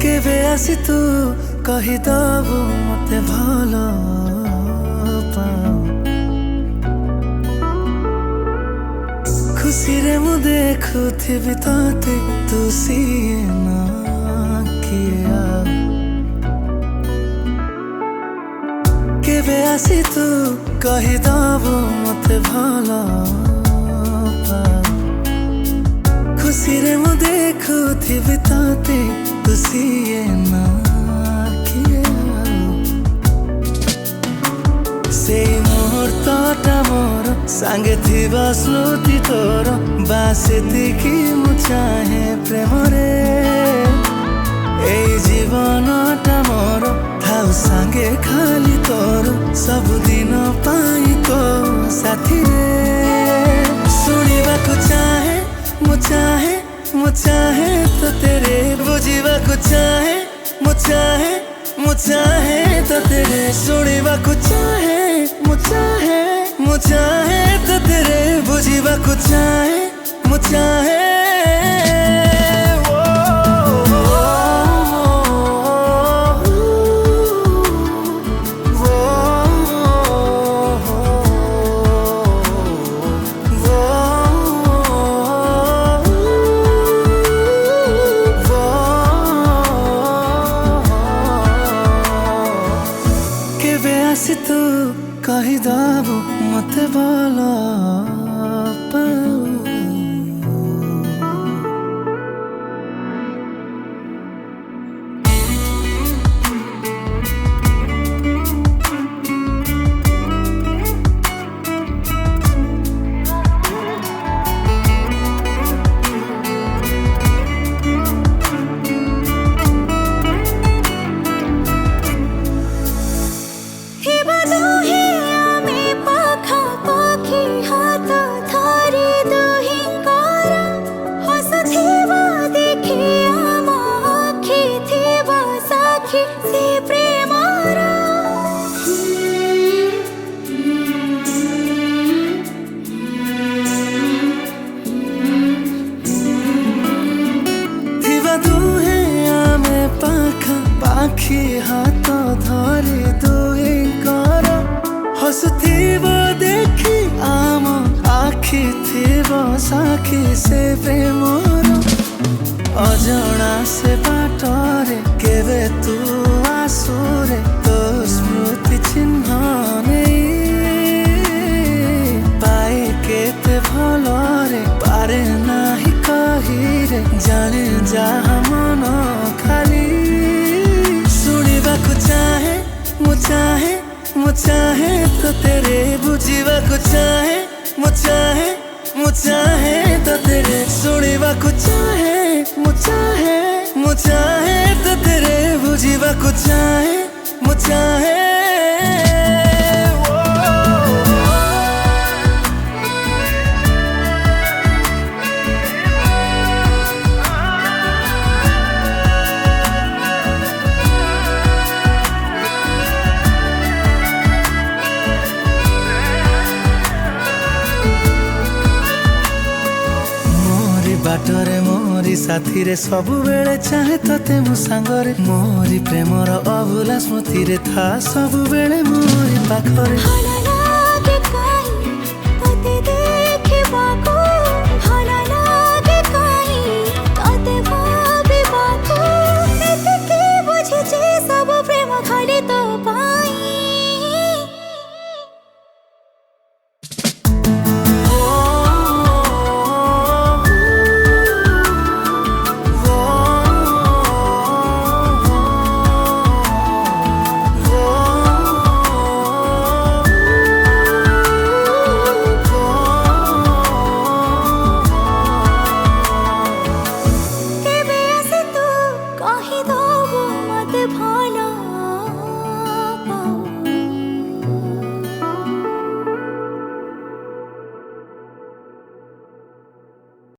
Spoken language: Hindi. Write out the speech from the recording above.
केबे आसी तू कहिदबु मते भलो पाओ खुशी रे मु देखुथिबि तते तू सिए ना किया केबे आसी तू कहिदबु मते भलो पाओ खुशी रे मु देखुथिबि तते तू सिए ना से मुहूर्तटा मोर सांगे थिबा स्मृति तोर बासेतिकी मु चाहे प्रेम रे ए जीवनटा मोर थाउ सांगे खाली तोर सब दिन पाई तो साथी रे सुनिबाकु चाहे मु चाहे मु चाहे तो तेरे बुझिबाकु चाहे मु चाहे मु चाहे तो तेरे सुनिबाकु चाहे मु चाहे मु चाहे तो तेरे बुझिबाकु चाहे मु चाहे आसी तू कहिदबु मते भलो पाओ पाखी हाथ धरी दुई कर हसुथिब देखी आम आखि थिब साखी से प्रेमर अजणा से बाटरे केबे तू आसुरे तो स्मृति चिन्ह नहीं पाए केते भलरे पारे नाही कहिरे जाने जहा मन खाली सुनिबाकु चाहे मु चाहे मु चाहे तो तेरे बुझिबाकु चाहे मु चाहे मु चाहे तो तेरे सुनिबाकु चाहे मु चाहे मु चाहे तो तेरे बुझिबाकु चाहे मु चाहे बाटरे मोरी साथी रे सबु बेले चाहे तते मो सांगरे मोरी प्रेमर अभुला स्मृति रे था सबु बेले मोरी पाखरे।